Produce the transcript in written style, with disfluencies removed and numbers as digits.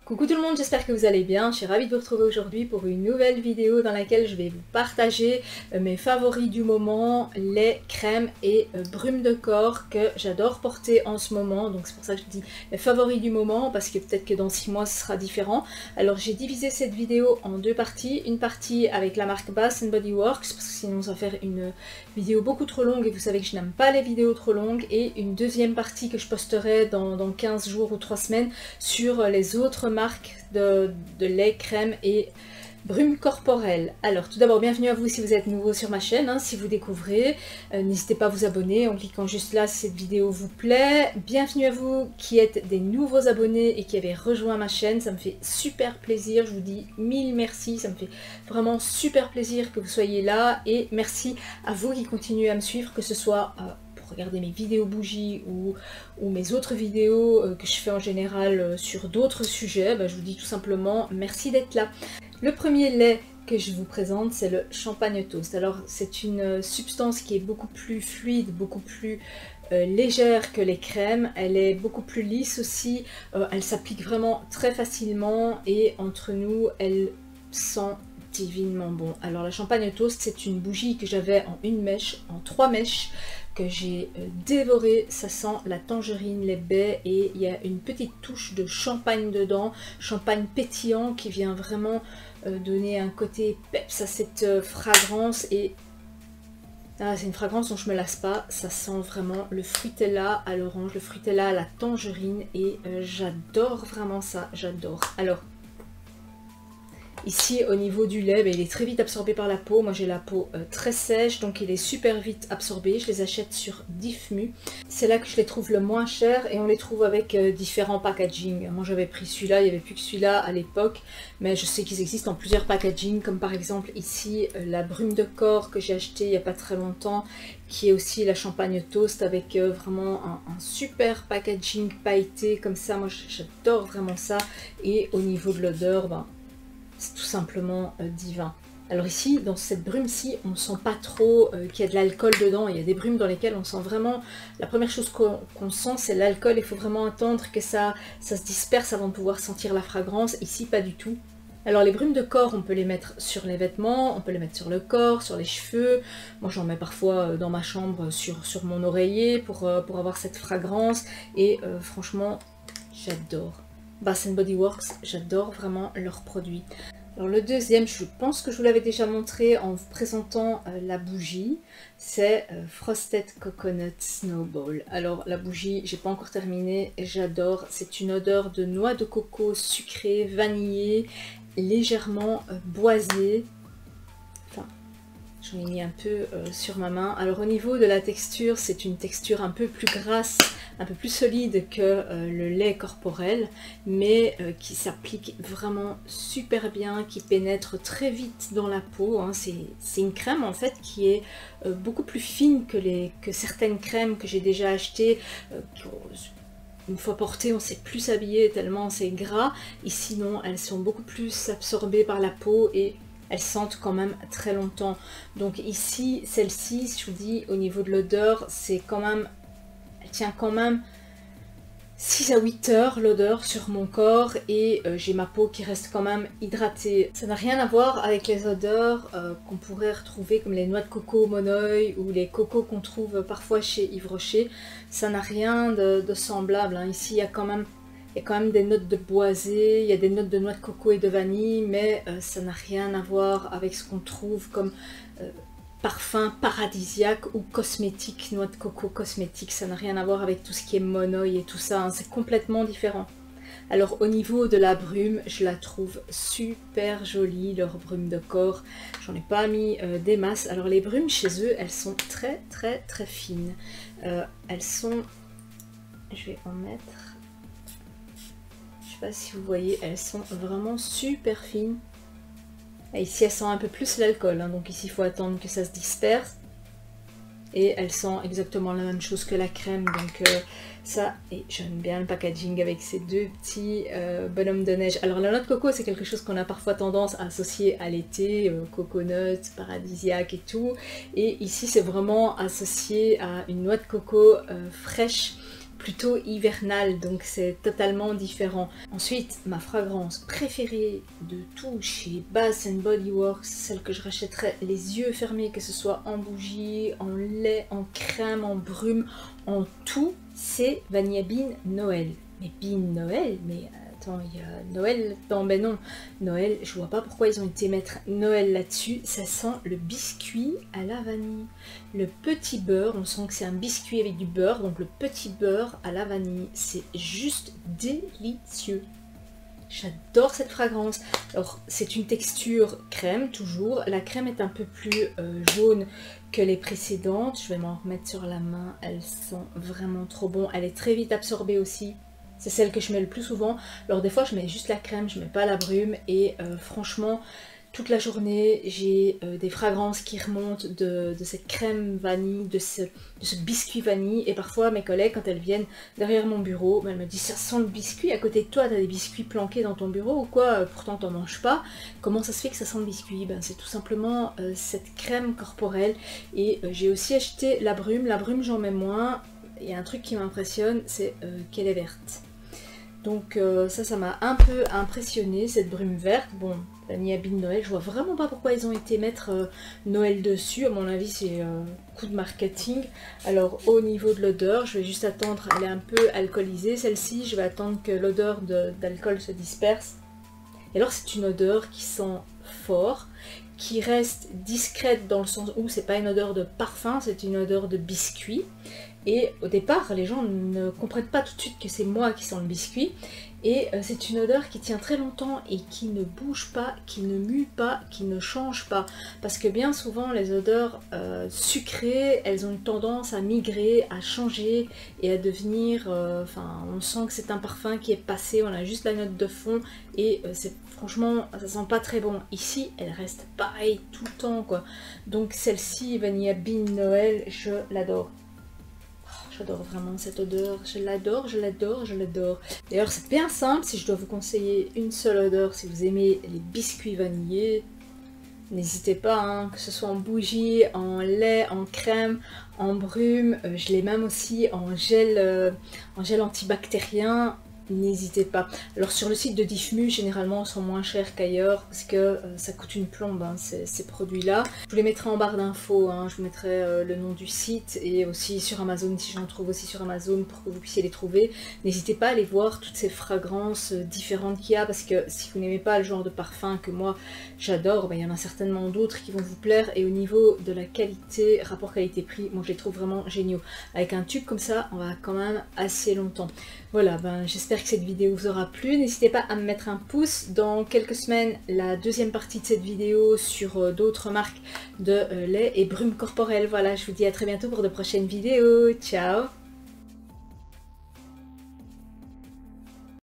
Coucou tout le monde, j'espère que vous allez bien. Je suis ravie de vous retrouver aujourd'hui pour une nouvelle vidéo dans laquelle je vais vous partager mes favoris du moment, les crèmes et brumes de corps que j'adore porter en ce moment. Donc c'est pour ça que je dis mes favoris du moment, parce que peut-être que dans 6 mois ce sera différent. Alors j'ai divisé cette vidéo en deux parties. Une partie avec la marque Bath Body Works, parce que sinon ça va faire une vidéo beaucoup trop longue et vous savez que je n'aime pas les vidéos trop longues. Et une deuxième partie que je posterai dans 15 jours ou 3 semaines sur les autres marques de lait, crème et brume corporelle. Alors tout d'abord bienvenue à vous si vous êtes nouveau sur ma chaîne, hein, si vous découvrez, n'hésitez pas à vous abonner en cliquant juste là si cette vidéo vous plaît. Bienvenue à vous qui êtes des nouveaux abonnés et qui avez rejoint ma chaîne, ça me fait super plaisir, je vous dis mille merci, ça me fait vraiment super plaisir que vous soyez là et merci à vous qui continuez à me suivre, que ce soit regarder mes vidéos bougies ou mes autres vidéos que je fais en général sur d'autres sujets, je vous dis tout simplement merci d'être là. Le premier lait que je vous présente, c'est le champagne toast. Alors c'est une substance qui est beaucoup plus fluide, beaucoup plus légère que les crèmes, elle est beaucoup plus lisse aussi, elle s'applique vraiment très facilement et entre nous, elle sent divinement bon. Alors la champagne toast, c'est une bougie que j'avais en une mèche, en 3 mèches, que j'ai dévoré. Ça sent la tangerine, les baies et il y a une petite touche de champagne dedans, champagne pétillant qui vient vraiment donner un côté peps à cette fragrance et c'est une fragrance dont je me lasse pas, ça sent vraiment le fruitella à l'orange, le fruitella à la tangerine et j'adore vraiment ça, j'adore. Alors ici au niveau du lait, il est très vite absorbé par la peau. Moi j'ai la peau très sèche, donc il est super vite absorbé. Je les achète sur Diffmu. C'est là que je les trouve le moins cher et on les trouve avec différents packaging. Moi j'avais pris celui-là, il n'y avait plus que celui-là à l'époque, mais je sais qu'ils existent en plusieurs packaging, comme par exemple ici la brume de corps que j'ai acheté il n'y a pas très longtemps, qui est aussi la champagne toast avec vraiment un super packaging pailleté comme ça. Moi j'adore vraiment ça et au niveau de l'odeur, c'est tout simplement divin. Alors ici, dans cette brume-ci, on ne sent pas trop qu'il y a de l'alcool dedans. Il y a des brumes dans lesquelles on sent vraiment... La première chose qu'on sent, c'est l'alcool. Il faut vraiment attendre que ça se disperse avant de pouvoir sentir la fragrance. Ici, pas du tout. Alors les brumes de corps, on peut les mettre sur les vêtements, on peut les mettre sur le corps, sur les cheveux. Moi j'en mets parfois dans ma chambre sur mon oreiller pour avoir cette fragrance. Et franchement, j'adore. Bath Body Works, j'adore vraiment leurs produits. Alors le deuxième, je pense que je vous l'avais déjà montré en vous présentant la bougie, c'est Frosted Coconut Snowball. Alors la bougie, j'ai pas encore terminé, j'adore, c'est une odeur de noix de coco sucrée, vanillée, légèrement boisée. Enfin, j'en ai mis un peu sur ma main. Alors au niveau de la texture, c'est une texture un peu plus grasse, un peu plus solide que le lait corporel, mais qui s'applique vraiment super bien, qui pénètre très vite dans la peau. Hein. C'est une crème en fait qui est beaucoup plus fine que certaines crèmes que j'ai déjà achetées. Une fois portées, on ne sait plus s'habiller tellement c'est gras. Ici non, elles sont beaucoup plus absorbées par la peau et elles sentent quand même très longtemps. Donc ici, celle-ci, je vous dis, au niveau de l'odeur, c'est quand même... Elle tient quand même 6 à 8 heures l'odeur sur mon corps et j'ai ma peau qui reste quand même hydratée. Ça n'a rien à voir avec les odeurs qu'on pourrait retrouver comme les noix de coco Monoï ou les cocos qu'on trouve parfois chez Yves Rocher. Ça n'a rien de semblable. Hein. Ici, il y a quand même des notes de boisé, il y a des notes de noix de coco et de vanille, mais ça n'a rien à voir avec ce qu'on trouve comme parfum paradisiaque ou cosmétique, noix de coco cosmétique. Ça n'a rien à voir avec tout ce qui est monoï et tout ça, hein. C'est complètement différent. Alors au niveau de la brume, je la trouve super jolie, leur brume de corps. J'en ai pas mis des masses. Alors les brumes chez eux, elles sont très très très fines. Elles sont... Je vais en mettre... Je sais pas si vous voyez, elles sont vraiment super fines. Et ici elles sentent un peu plus l'alcool, hein, donc ici il faut attendre que ça se disperse. Et elles sentent exactement la même chose que la crème, donc ça, et j'aime bien le packaging avec ces deux petits bonhommes de neige. Alors la noix de coco, c'est quelque chose qu'on a parfois tendance à associer à l'été, coconut, paradisiaque et tout. Et ici c'est vraiment associé à une noix de coco fraîche, plutôt hivernal, donc c'est totalement différent. Ensuite, ma fragrance préférée de tout chez Bath Body Works, celle que je rachèterais les yeux fermés, que ce soit en bougie, en lait, en crème, en brume, en tout, c'est Vanilla Bean Noël. Mais Bean Noël, mais attends, il y a Noël dedans, ben non, Noël, je vois pas pourquoi ils ont été mettre Noël là-dessus, ça sent le biscuit à la vanille. Le petit beurre, on sent que c'est un biscuit avec du beurre, donc le petit beurre à la vanille, c'est juste délicieux. J'adore cette fragrance. Alors c'est une texture crème toujours, la crème est un peu plus jaune que les précédentes, je vais m'en remettre sur la main, elle sent vraiment trop bon, elle est très vite absorbée aussi. C'est celle que je mets le plus souvent. Alors des fois je mets juste la crème, je mets pas la brume et franchement toute la journée j'ai des fragrances qui remontent de cette crème vanille, de ce biscuit vanille. Et parfois mes collègues quand elles viennent derrière mon bureau, elles me disent ça sent le biscuit, à côté de toi t'as des biscuits planqués dans ton bureau ou quoi, pourtant t'en manges pas, comment ça se fait que ça sent le biscuit? Ben c'est tout simplement cette crème corporelle. Et j'ai aussi acheté la brume j'en mets moins. Il y a un truc qui m'impressionne, c'est qu'elle est verte. Donc ça m'a un peu impressionné, cette brume verte. Bon, Vanilla Bean Noël, je vois vraiment pas pourquoi ils ont été mettre Noël dessus. À mon avis, c'est coup de marketing. Alors au niveau de l'odeur, je vais juste attendre, elle est un peu alcoolisée. Celle-ci, je vais attendre que l'odeur d'alcool se disperse. Et alors c'est une odeur qui sent fort, qui reste discrète dans le sens où c'est pas une odeur de parfum, c'est une odeur de biscuit. Et au départ, les gens ne comprennent pas tout de suite que c'est moi qui sens le biscuit. Et c'est une odeur qui tient très longtemps et qui ne bouge pas, qui ne mue pas, qui ne change pas. Parce que bien souvent, les odeurs sucrées, elles ont une tendance à migrer, à changer et à devenir... Enfin, on sent que c'est un parfum qui est passé, on a juste la note de fond et franchement, ça sent pas très bon. Ici, elle reste pareille tout le temps, quoi. Donc celle-ci, Vanilla Bean Noël, je l'adore. J'adore vraiment cette odeur, je l'adore, je l'adore, je l'adore. D'ailleurs c'est bien simple, si je dois vous conseiller une seule odeur, si vous aimez les biscuits vanillés, n'hésitez pas, hein, que ce soit en bougie, en lait, en crème, en brume, je l'ai même aussi en gel antibactérien. N'hésitez pas. Alors sur le site de Diffmu, généralement, sont moins chers qu'ailleurs parce que ça coûte une plombe, hein, ces produits-là. Je vous les mettrai en barre d'infos, hein, je vous mettrai le nom du site et aussi sur Amazon, si j'en trouve aussi sur Amazon pour que vous puissiez les trouver. N'hésitez pas à aller voir toutes ces fragrances différentes qu'il y a parce que si vous n'aimez pas le genre de parfum que moi j'adore, ben, il y en a certainement d'autres qui vont vous plaire. Et au niveau de la qualité, rapport qualité-prix, moi je les trouve vraiment géniaux. Avec un tube comme ça, on va quand même assez longtemps. Voilà, ben, j'espère que cette vidéo vous aura plu. N'hésitez pas à me mettre un pouce. Dans quelques semaines, la deuxième partie de cette vidéo sur d'autres marques de lait et brume corporelle. Voilà, je vous dis à très bientôt pour de prochaines vidéos. Ciao!